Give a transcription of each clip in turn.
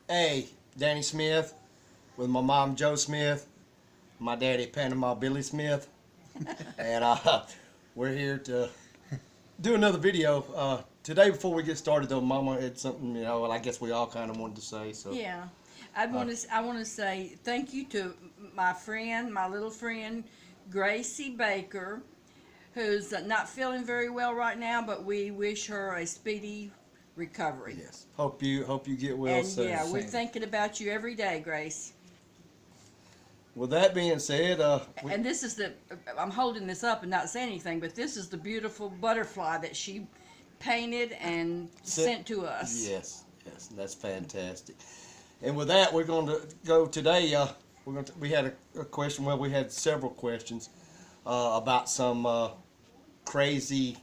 Hey, Danny Smith with my mom Joe Smith, my daddy Panama Billy Smith, and we're here to do another video. Today, before we get started though, Mama had something, well, I guess we all kind of wanted to say. So Yeah, I want to say thank you to my little friend, Gracie Baker, who's not feeling very well right now, but we wish her a speedy recovery. yes, hope you get well And soon. yeah, we're thinking about you every day, Grace. With that being said, And this is I'm holding this up and not saying anything, but this is the beautiful butterfly that she painted and sent to us. Yes, that's fantastic. And with that, we're going to go today. We had a question. Well, we had several questions about some crazy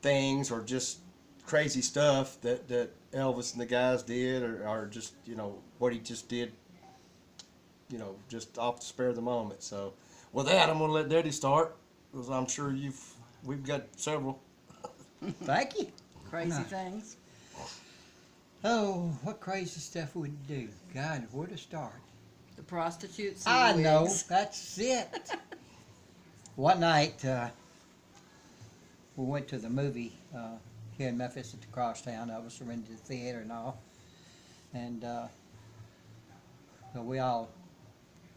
things or just crazy stuff that Elvis and the guys did, or just what he just did. Just off the spur of the moment. So, with that, I'm going to let Daddy start, because I'm sure we've got several. Thank you. Crazy things. Oh, what crazy stuff would you do? God, where to start? The prostitutes and I the know, wigs. that's it. One night, we went to the movie here in Memphis at the Crosstown. I was rented the theater and all. And so we all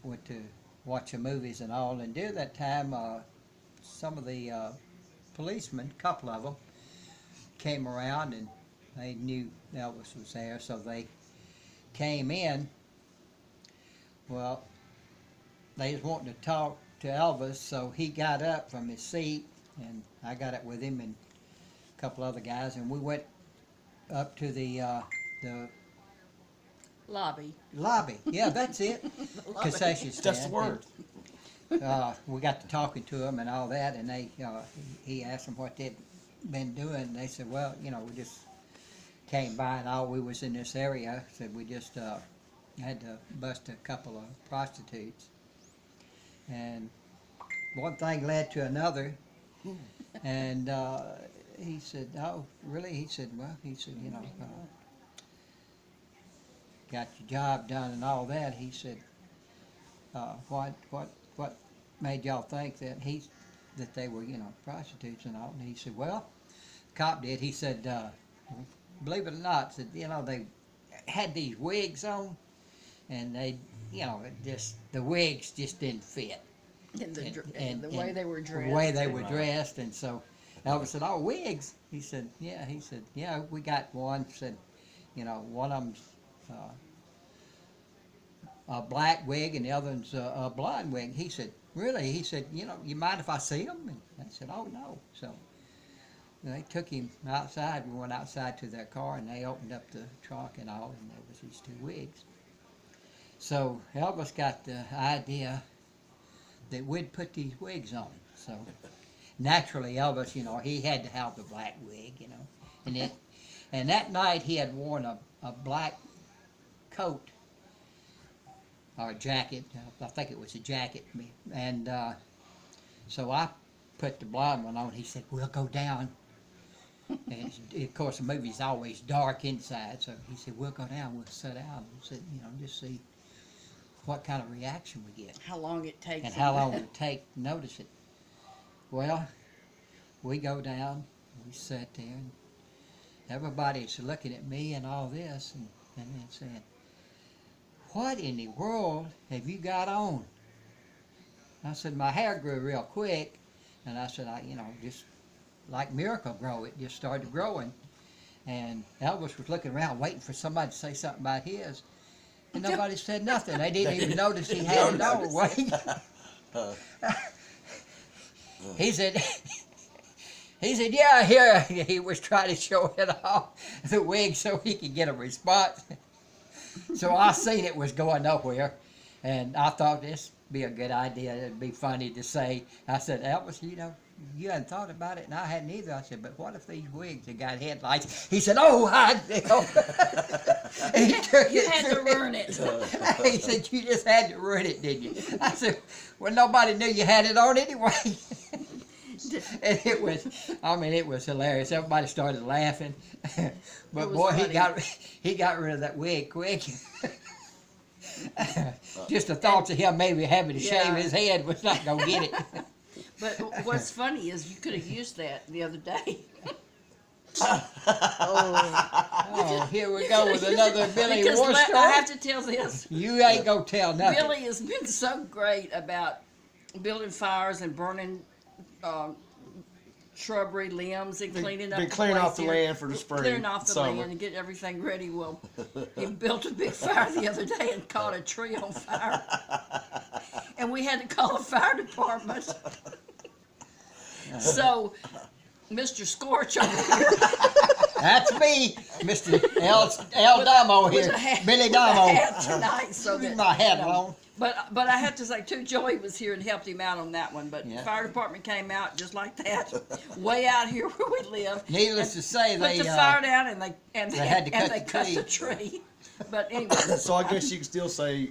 went to watch the movies and all. And during that time, some of the policemen, a couple of them, came around and they knew Elvis was there, so they came in. Well, they was wanting to talk to Elvis, so he got up from his seat, and I got up with him and a couple other guys, and we went up to the Lobby. lobby. Yeah, that's it. Concession stand. That's the word. We got to talking to him and all that, and he asked them what they'd been doing, and they said, well, we just came by and all, we was in this area, said we just had to bust a couple of prostitutes. And one thing led to another, and he said, oh, really? He said, well, got your job done and all that. He said, what made y'all think that they were, prostitutes and all? And he said, well, the cop did. He said, believe it or not, said, they had these wigs on, and they, the wigs just didn't fit. And the way they were dressed. The way they were dressed, and so Elvis said, oh, wigs? He said, yeah, we got one. Said, one of them's a black wig and the other's a blonde wig. He said, really? He said, you mind if I see them? And I said, oh, no. So they took him outside. We went outside to their car, and they opened up the trunk and all, and there was these two wigs. So Elvis got the idea that we'd put these wigs on. So naturally, Elvis, he had to have the black wig, and that night he had worn a black coat or a jacket. I think it was a jacket, and so I put the blonde one on. He said, we'll go down. And of course, the movie's always dark inside, so he said, we'll go down, we'll sit down, and said, just see what kind of reaction we get. How long it takes. And how long it would take to notice it. Well, we go down, we sat there, and everybody's looking at me and all this, and then saying, what in the world have you got on? I said, my hair grew real quick, and I said, just like Miracle Grow, it just started growing. And Elvis was looking around waiting for somebody to say something about his, and nobody said nothing. They didn't even notice he had it on. He said, yeah, here he was trying to show it off, the wig, so he could get a response. So I seen it was going nowhere, and I thought this would be a good idea. It'd be funny to say. I said, Elvis, you hadn't thought about it, and I hadn't either. I said, but what if these wigs have got headlights? He said, oh, he took You had to ruin it. He said, you just had to ruin it, didn't you? I said, well, nobody knew you had it on anyway. And it was hilarious. Everybody started laughing. But was boy, funny. he got rid of that wig quick. Just the thoughts of him maybe having to shave Yeah. his head was not gonna get it. But what's funny is you could have used that the other day. Oh, here we go with another Billy Because war I story. have to tell this. You ain't gonna tell nothing. Billy has been so great about building fires and burning shrubbery limbs and cleaning up Been the cleaning place off the here. land for the spring, Clearing off the summer. land and getting everything ready. Well, he built a big fire the other day and caught a tree on fire. And we had to call a fire department. So, Mr. Scorch over here That's me, Mr. El Damo with here, a hat, Billy with a Damo. hat tonight. So Leave that, my hat you know, alone. But I have to say too, Joey was here and helped him out on that one. But Yeah. the fire department came out just like that, way out here where we live. Needless to say, Put they the fire down and they had to cut the cut tree. the tree. But anyway, So I guess you can still say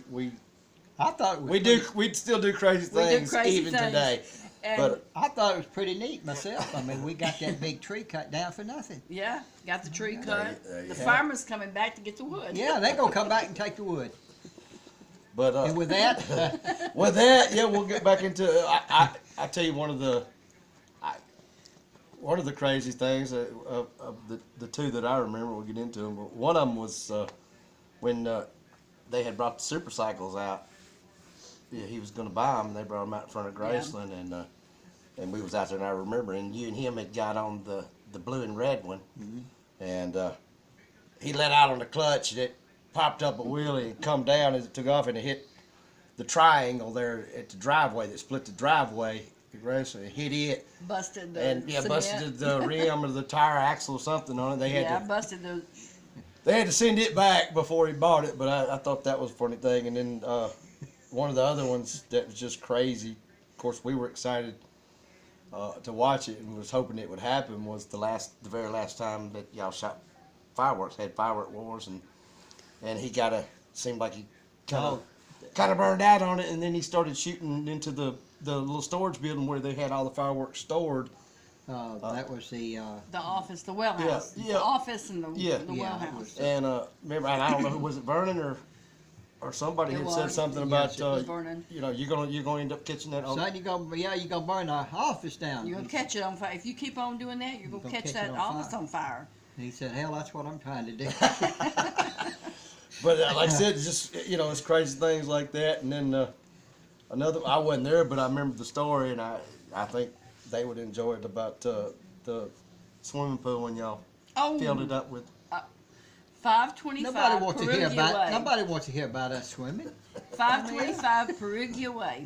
I thought it was we still do crazy We do things crazy even things. today. and But I thought it was pretty neat myself. I mean, we got that big tree cut down for nothing. yeah, got the tree cut. there you The have it. fireman's coming back to get the wood. Yeah, they gonna come back and take the wood. And with that, with that, yeah, we'll get back into. I tell you one of the crazy things of the two that I remember. We'll get into them. But one of them was when they had brought the super cycles out. Yeah, he was going to buy them. And they brought them out in front of Graceland, and we was out there. And I remember, and you and him had got on the blue and red one, and he let out on the clutch, and it popped up a wheelie and come down as it took off, and it hit the triangle there at the driveway that split the driveway. It hit it, Busted the and cement. busted the rim or the tire axle or something on it. They had Yeah, to busted the. they had to send it back before he bought it. But I thought that was a funny thing. And then one of the other ones that was just crazy. Of course, we were excited to watch it and was hoping it would happen. Was the very last time that y'all shot fireworks, had firework wars, and he seemed like he kind of burned out on it, and then he started shooting into the little storage building where they had all the fireworks stored. that was the office, the well house. yeah. The office and the well it house. was- And remember, and I don't know who was it burning or somebody It had said was. something Yes, about it was burning. you're gonna end up catching that. son, you gonna burn our office down. You're gonna catch it on fire. If you keep on doing that, you're gonna catch that it on office fire. on fire. And he said, "Hell, that's what I'm trying to do." But like I said, just it's crazy things like that. And then another, I wasn't there, but I remember the story, and I think they would enjoy it about the swimming pool when y'all Oh, filled it up with. 525 Nobody wants to hear Perugia about. Way. Nobody wants to hear about us swimming. 525 Perugia Way.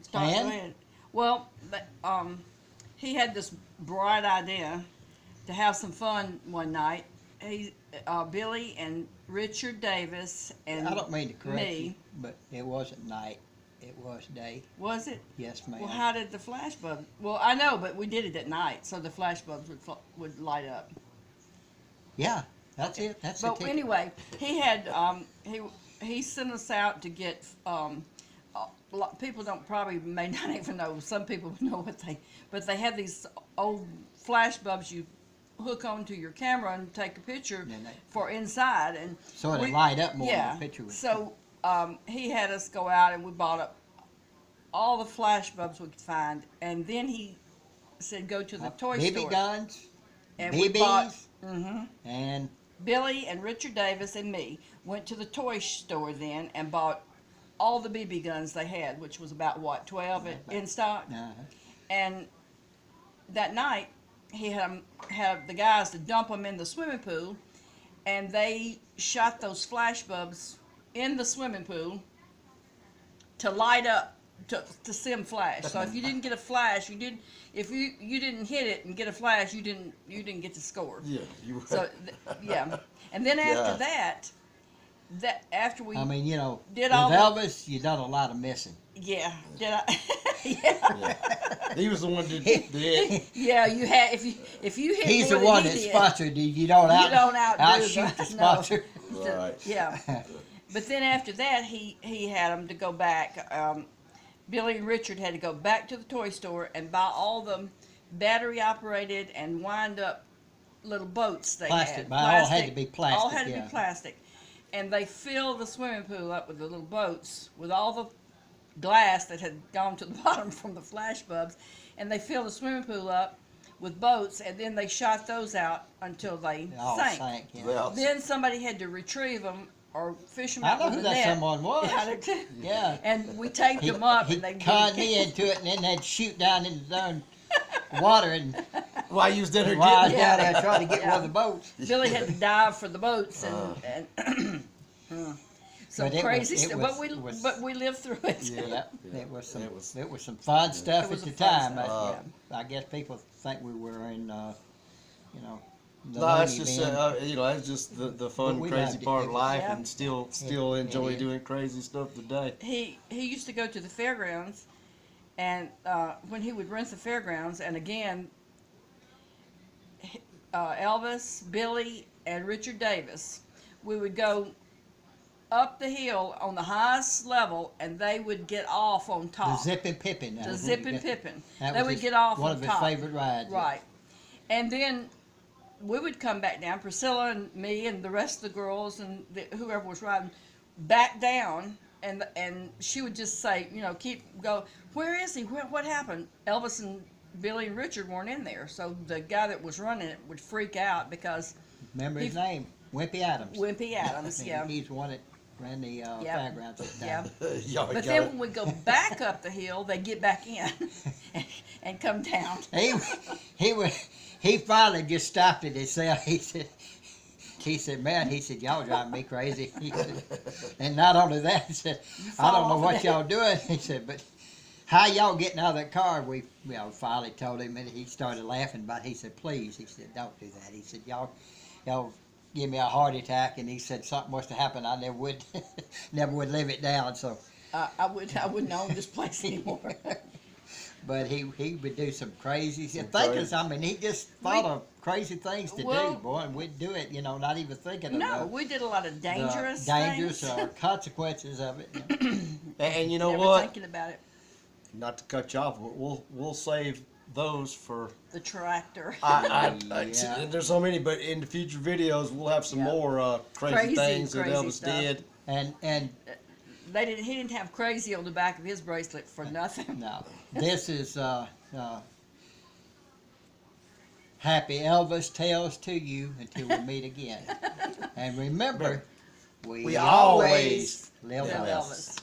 Start And? going. Well, he had this bright idea to have some fun one night. Billy and Richard Davis and I don't mean to correct me. you, but it wasn't night. It was day. Was it? Yes, ma'am. Well, how did the flash bulb? Well, I know, but we did it at night, so the flash bulbs would light up. Yeah, that's it. That's the But ticket. anyway, he had he sent us out to get people may not even know. Some people know but they had these old flash bulbs you hook onto your camera and take a picture And they- for inside, and So it'll light up more yeah. than the picture would. So he had us go out and we bought up all the flash bulbs we could find, and then he said go to the toy BB store. guns, And we BBs, bought and Billy and Richard Davis and me went to the toy store then and bought all the BB guns they had, which was about 12 in stock. And that night he had the guys to dump them in the swimming pool, and they shot those flash bulbs in the swimming pool to light up to see them flash. So if you didn't get a flash, if you didn't hit it and get a flash, you didn't get the score. Yeah, you. So yeah, and then after Yeah. that after we I mean, did with all the- Elvis, you done a lot of missing. yeah, did I? yeah. He was the one that did it. Yeah, you had if you hit He's more the than one he that did, sponsored you. You don't outdo outshoot the no. sponsor. Right. Yeah, but then after that he had them to go back Billy and Richard had to go back to the toy store and buy all the battery operated and wind up little boats they Plastic, had. but all had to be plastic. All had to yeah. be plastic. And they filled the swimming pool up with the little boats with all the glass that had gone to the bottom from the flash bulbs. And they filled the swimming pool up with boats, and then they shot those out until they They all sank. sank. Yeah. Well, Then somebody had to retrieve them or fish them I out know with who a that net. someone was. Yeah, Yeah. and we taped them up, He and they conned me into it, and then they'd shoot down into the darn water, and why you was in there while I was getting? down there trying to get Yeah. one of the boats. Billy had to dive for the boats, and some But it crazy was- it stuff. was- But we lived through it. Yeah. Yeah, it was some It was- some fun stuff It was at a the fun time. stuff, I guess people think we were in, you know, the No, it's loony just bin. you know, it's just the fun, we crazy loved it. part It of was- life, Yeah. and still It enjoy is. doing crazy stuff today. He used to go to the fairgrounds, and when he would rent the fairgrounds, and again, Elvis, Billy, and Richard Davis, we would go up the hill on the highest level, and they would get off on The top. Zippin' Pippin. that The was Zip what we and did. Pippin. That They was would his- get off one on of his top. favorite rides. yeah. Right. And then we would come back down, Priscilla and me and the rest of the girls and whoever was riding, back down, and she would just say, you know, where is he? What happened? Elvis and Billy and Richard weren't in there, so the guy that was running it would freak out because Remember his He- name? Wimpy Adams. Wimpy Adams, yeah. He's the one that ran the Yeah. fairgrounds at the Yeah. time. Y'all But got then it. when we go back up the hill, they get back in and come down. He finally just stopped at himself. He said, man, y'all driving me crazy. He said, and not only that, he said, I don't know fall what off y'all doing. He said, but how y'all getting out of that car? We finally told him, and he started laughing. But he said, please, he said, don't do that. He said, y'all give me a heart attack. And he said, something must have happened. I never would, never would live it down. So. I wouldn't own this place anymore. But he would do some crazy Some things. crazy- I mean, he just thought of crazy things to Well- do, boy, and we'd do it, not even thinking of No, the we did a lot of dangerous dangerous things. consequences of it. And you know Never what? thinking about it. Not to cut you off, but we'll save those for. The tractor. Yeah. There's so many, but in the future videos we'll have some Yeah. more crazy things that crazy Elvis stuff. did. And He didn't have crazy on the back of his bracelet for nothing. no, this is Happy Elvis Tales to you until we meet again. And remember, we always live live Elvis. Elvis.